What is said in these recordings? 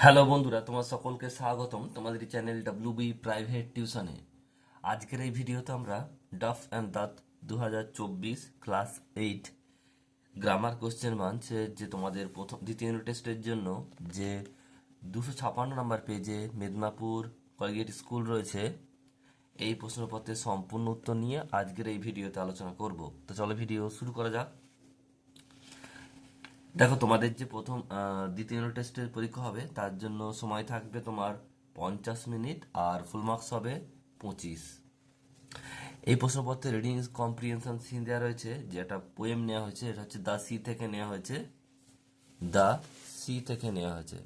Hello বন্ধুরা, তোমার সকলকে স্বাগতম তোমাদের চ্যানেল ডাব্লিউবি প্রাইভেট টিউশনে। আজকের এই ভিডিওতে আমরা ডাফ অ্যান্ড দাঁত 2024 ক্লাস 8 গ্রামার কোশ্চেন মানছে যে তোমাদের দ্বিতীয় ইউনিট টেস্টের জন্য যে 256 নম্বর পেজে মেদিনীপুর কলেজিয়েট স্কুল রয়েছে, এই প্রশ্নপত্রের সম্পূর্ণ উত্তর নিয়ে আজকের এই ভিডিওতে আলোচনা করব। তো চলো ভিডিও শুরু করা যাক। দেখো, তোমাদের যে দ্বিতীয় ইউনিট টেস্টের পরীক্ষা হবে তার জন্য সময় থাকবে তোমার 50 মিনিট, আর ফুল মার্কস হবে 25। এই প্রশ্নপত্রে রিডিং কম্প্রিহেনশন সিন দেওয়া রয়েছে, যে একটা পোয়েম নেওয়া হয়েছে, এটা হচ্ছে দ্য সি থেকে নেওয়া হয়েছে। দ্য সি থেকে নেওয়া হয়েছে।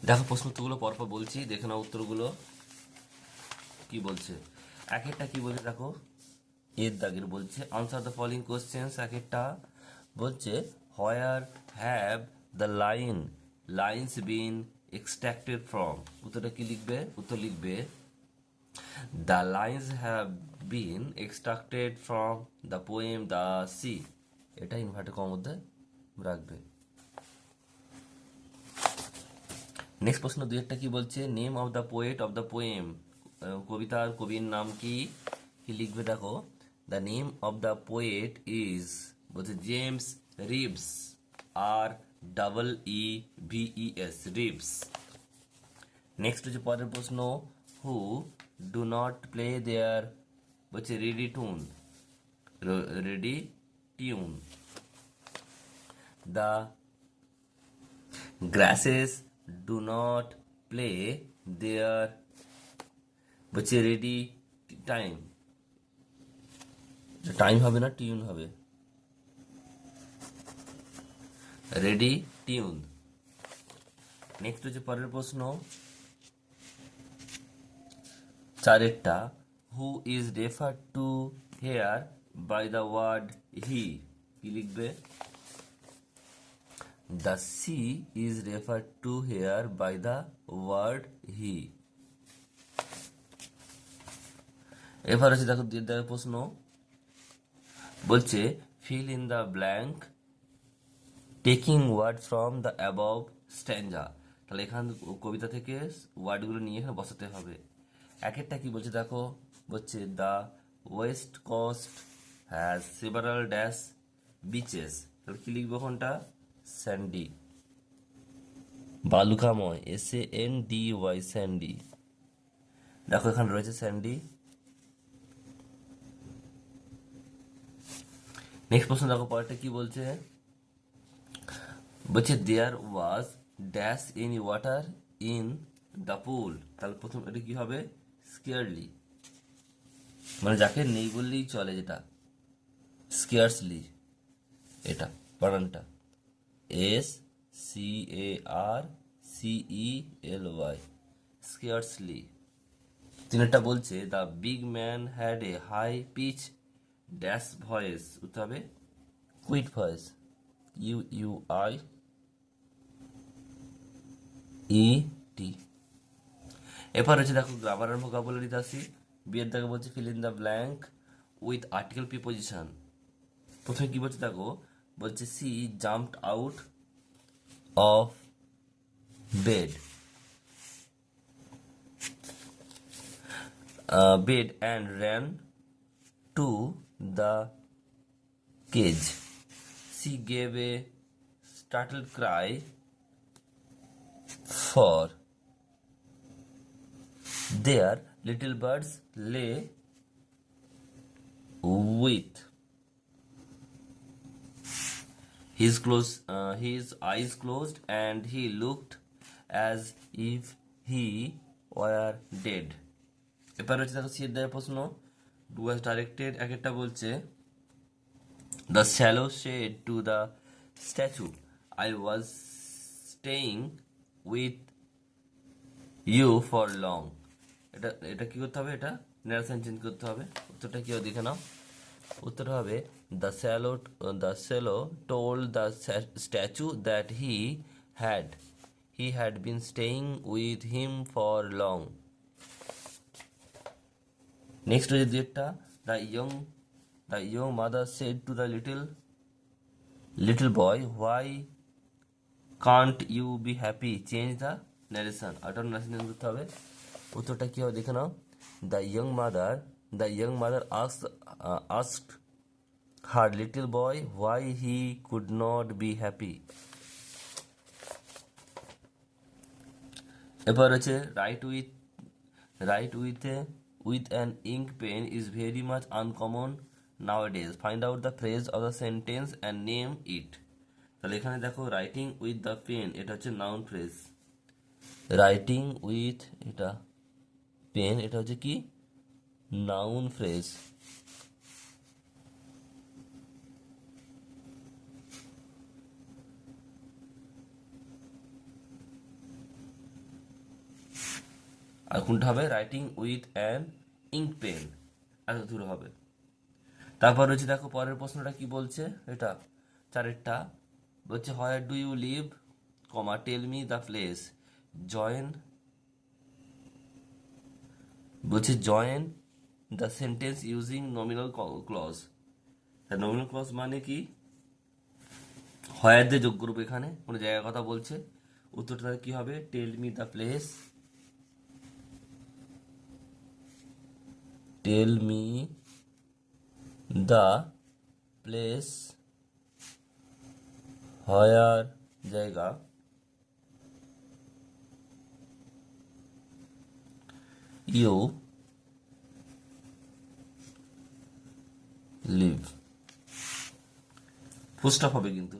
দেখো, প্রশ্ন উত্তরগুলো পরপর বলছি, দেখে নাও উত্তরগুলো কি বলছে। এক একটা কি বলছে দেখো, এর দাগের বলছে আনসার দ্য ফলোইং কোশ্চেন্স। এক একটা বলছে where have the lines been extracted from. উত্তরটা কি লিখবে? উত্তর লিখবে the lines have been extracted from the poem the sea. এটা ইনভার্টেড কমার মধ্যে রাখবে। নেক্সট প্রশ্ন দুই একটা কি বলছে, name of the poet of the poem. কবিতার কবির নাম কি? কি লিখবে দেখো, the name of the poet is, বলছে জেমস রিভস, আর double e v e s, Reeves. Next হচ্ছে পরের প্রশ্ন, who do not play their, বলছে ready tune, ready tune. The grasses do not play their, বলছে রেডি টাইম, টাইম হবে না, tune হবে, রেডি টিউন। নেক্সট হচ্ছে পরের প্রশ্ন চারেরটা, who is refer to here by the word he. কি লিখবে? The sea is refer to here by the word he. এবার হচ্ছে দেখো দেওয়ার প্রশ্ন, বলছে fill in the blank taking word from the above stanza. তাহলে এখান কবিতা থেকে ওয়ার্ডগুলো নিয়ে এখানে বসাতে হবে। এক একটা কি বলছে দেখো, বলছে the west coast has several dash beaches. তাহলে কি লিখবো কোনটা? স্যান্ডি, বালুকাময়, SANDY, স্যান্ডি। দেখো এখানে রয়েছে স্যান্ডি। নেক্সট প্রশ্ন দেখো, পরেরটা কি বলছে, বলছে there was dash in water in the pool. তাহলে প্রথম এটা কি হবে? স্কেয়ারলি, মানে যাকে নেই বললেই চলে, যেটা স্কেয়ারসলি, এটা বানানটা SCARCELY, স্কেয়ারসলি। তিনটা বলছে the big man had a high pitch dash voice. উত্তর হবে কুইট ভয়েস, UUIET। এরপর হচ্ছে দেখো গ্রামার আর ভোকাবুলারিতে আসি। বিয়ের দাগে বলছে fill in the blank with article preposition. প্রথমে কি বলছে দেখো, বলছে she jumped out of bed, and ran to the cage. She gave a startled cry for their little birds lay with his eyes closed, and he looked as if he were dead. এবার হচ্ছে দেখো C এর দেওয়ার প্রশ্ন, do was directed. এক একটা বলছে the shallow shade to the statue, I was staying with you for long. এটা এটা কি করতে হবে? এটা নারেশন চেঞ্জ করতে হবে। উত্তরটা কি হবে দেখে নাও। উত্তরটা হবে the swallow told the statue that he had been staying with him for long. Next হচ্ছে দুই একটা, the young mother said to the little little boy why can't you be happy change the narration. Outer narration করতে হবে। উত্তরটা কি হবে দেখে নাও। The young mother asked her little boy why he could not be happy. এবার হচ্ছে write with an ink pen is very much uncommon nowadays. Find out the phrase of the sentence and name it. তাহলে এখানে দেখো writing with the pen, এটা হচ্ছে noun phrase. Writing with এটা pen, এটা হচ্ছে কি নাউন ফ্রেজ। আর কোনটা হবে writing with an ink pen, এত দূর হবে। তারপর হচ্ছে দেখো পরের প্রশ্নটা কি বলছে, এটা চারেরটা বলছে where do you live comma tell me the place join, বলছে join the sentence using nominal clause. Nominal clause মানে কি হোয়ার দিয়ে যোগ করবো, এখানে কোনো জায়গার কথা বলছে। উত্তরটা তাহলে কি হবে tell me the place, tell me the place where জায়গা ইউ লিভ। ফুল স্টপ হবে কিন্তু।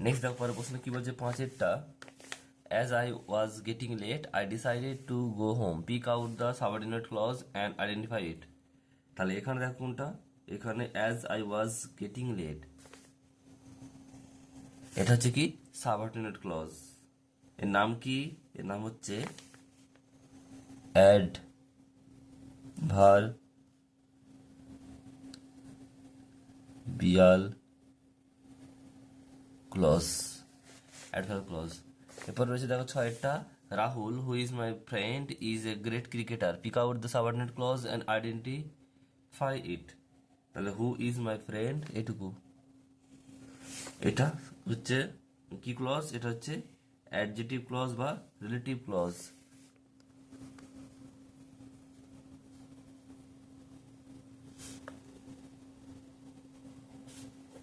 নেক্সট দেখো পরের প্রশ্ন কি বলছে পাঁচেরটা as I was getting late I decided to go home pick out the subordinate clause and identify it. তাহলে এখানে দেখো কোনটা, এখানে as I was getting late, এটা হচ্ছে কি সাবঅর্ডিনেট ক্লজ। এর নাম কি, এর নাম হচ্ছে অ্যাড ভার বিয়াল ক্লজ, অ্যাডভার্ব ক্লজ। এরপর রয়েছে দেখো ছয়টা Rahul who is my friend is a great cricketer pick out the subordinate clause and identify it. তাহলে হু ইজ মাই ফ্রেন্ড এটুকু, এটা হচ্ছে কি ক্লজ, এটা হচ্ছে অ্যাডজেটিভ ক্লজ বা রিলেটিভ ক্লজ।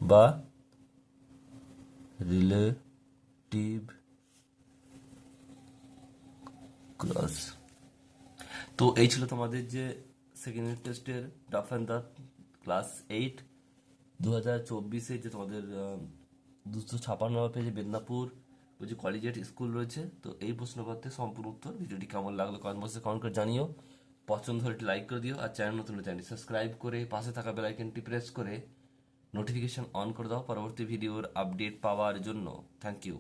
বা রিলেটিভ ক্লজ। তো এই ছিল তোমাদের যে সেকেন্ড ইউনিট টেস্টের রাফ অ্যান্ড দ্য ক্লাস 8 2024 যে তোমাদের 256 পেজে মেদিনীপুর ওই যে কলেজিয়েট স্কুল রয়েছে। তো এই প্রশ্নপত্রের সম্পূর্ণ উত্তর। ভিডিওটি কেমন লাগলো কমেন্ট বক্সে কমেন্ট করে জানিও। পছন্দ হলে একটি লাইক করে দিও, আর চ্যানেল নতুন চ্যানেল সাবস্ক্রাইব করে পাশে থাকা বেল আইকনটি প্রেস করে নোটিফিকেশন অন করে দাও পরবর্তী ভিডিওর আপডেট পাওয়ার জন্য। Thank you.